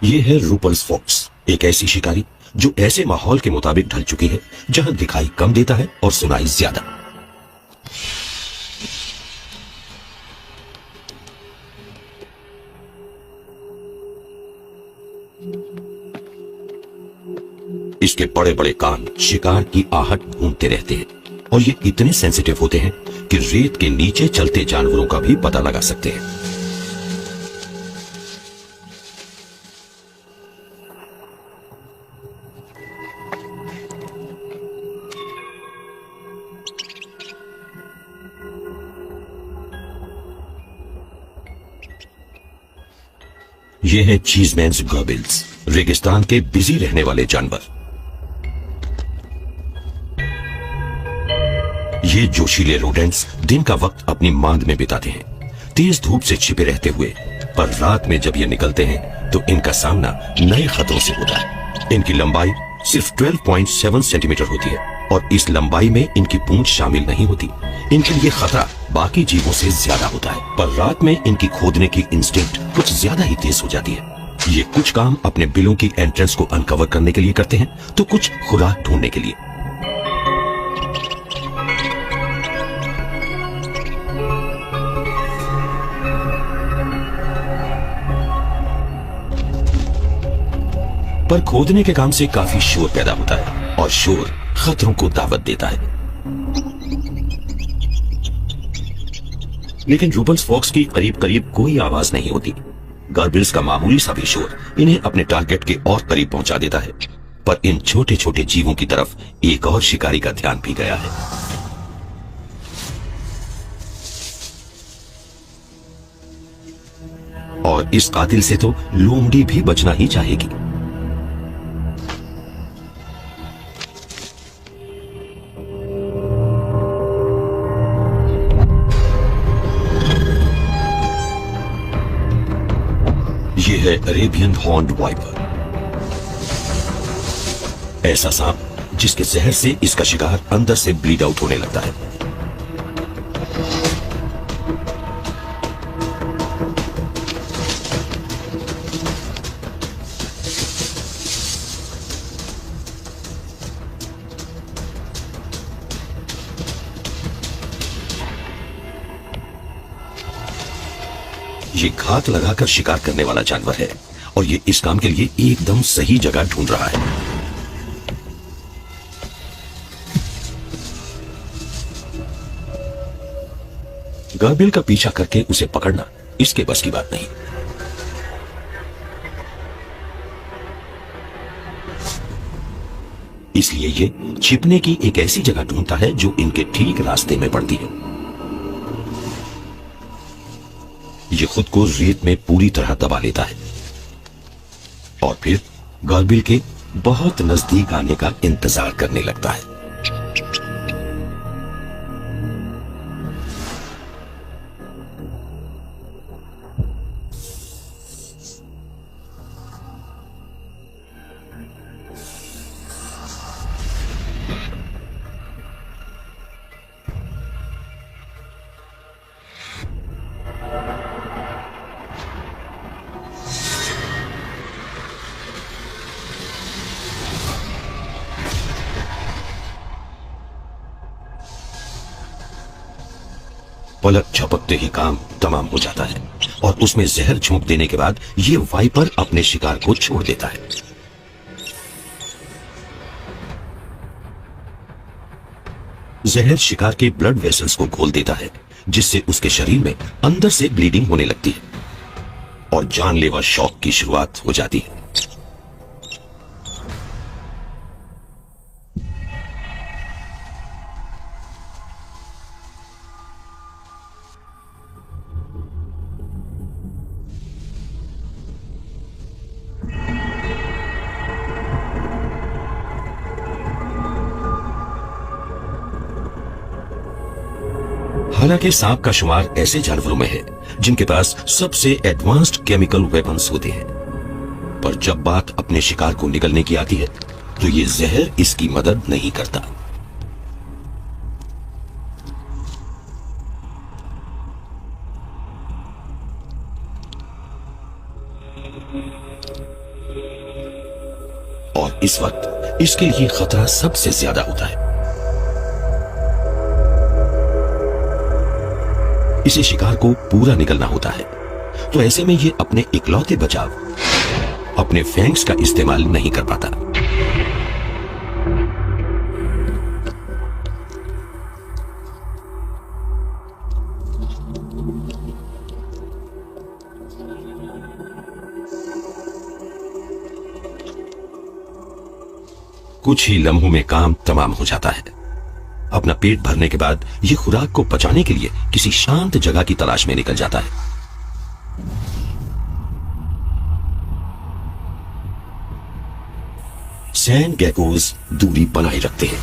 ये है रूपल्स फॉक्स, एक ऐसी शिकारी जो ऐसे माहौल के मुताबिक ढल चुकी है जहां दिखाई कम देता है और सुनाई ज्यादा। इसके बड़े बड़े कान शिकार की आहट ढूंढते रहते हैं और ये इतने सेंसिटिव होते हैं कि रेत के नीचे चलते जानवरों का भी पता लगा सकते हैं। ये है चीजमैन्स गॉबिल्स, रेगिस्तान के बिजी रहने वाले जानवर। ये जोशीले रोडेंट्स दिन का वक्त अपनी मांद में बिताते हैं, तेज धूप से छिपे रहते हुए, पर रात में जब ये निकलते हैं तो इनका सामना नए खतरों से होता है। इनकी लंबाई सिर्फ 12.7 सेंटीमीटर होती है और इस लंबाई में इनकी पूंछ शामिल नहीं होती। इनके लिए खतरा बाकी जीवों से ज्यादा होता है, पर रात में इनकी खोदने की इंस्टिंक्ट कुछ ज्यादा ही तेज हो जाती है। ये कुछ काम अपने बिलों की एंट्रेंस को अनकवर करने के लिए करते हैं तो कुछ खुराक ढूंढने के लिए। पर खोदने के काम से काफी शोर पैदा होता है और शोर खतरों को दावत देता है। लेकिन रूपल्स फॉक्स की करीब करीब कोई आवाज नहीं होती। गार्बिल्स का मामूली सा भी शोर इन्हें अपने टारगेट के और करीब पहुंचा देता है, पर इन छोटे छोटे जीवों की तरफ एक और शिकारी का ध्यान भी गया है। और इस कातिल से तो लोमड़ी भी बचना ही चाहेगी। ये है अरेबियन हॉर्न्ड वाइपर, ऐसा सांप जिसके जहर से इसका शिकार अंदर से ब्लीड आउट होने लगता है। ये घात लगाकर शिकार करने वाला जानवर है और ये इस काम के लिए एकदम सही जगह ढूंढ रहा है। गार्बिल का पीछा करके उसे पकड़ना इसके बस की बात नहीं। इसलिए ये छिपने की एक ऐसी जगह ढूंढता है जो इनके ठीक रास्ते में पड़ती है। ये खुद को रेत में पूरी तरह दबा लेता है और फिर गार्बिल के बहुत नजदीक आने का इंतजार करने लगता है। पलक झपकते ही काम तमाम हो जाता है और उसमें जहर झोंक देने के बाद ये वाइपर अपने शिकार को छोड़ देता है। जहर शिकार के ब्लड वेसल्स को खोल देता है, जिससे उसके शरीर में अंदर से ब्लीडिंग होने लगती है और जानलेवा शॉक की शुरुआत हो जाती है। हालांकि सांप का शुमार ऐसे जानवरों में है जिनके पास सबसे एडवांस्ड केमिकल वेपन्स होते हैं, पर जब बात अपने शिकार को निगलने की आती है तो ये जहर इसकी मदद नहीं करता। और इस वक्त इसके लिए खतरा सबसे ज्यादा होता है। इसे शिकार को पूरा निकलना होता है, तो ऐसे में ये अपने इकलौते बचाव, अपने फैंक्स का इस्तेमाल नहीं कर पाता। कुछ ही लम्हों में काम तमाम हो जाता है। अपना पेट भरने के बाद ये खुराक को पचाने के लिए किसी शांत जगह की तलाश में निकल जाता है। सैंड गेकोस दूरी बनाए रखते हैं।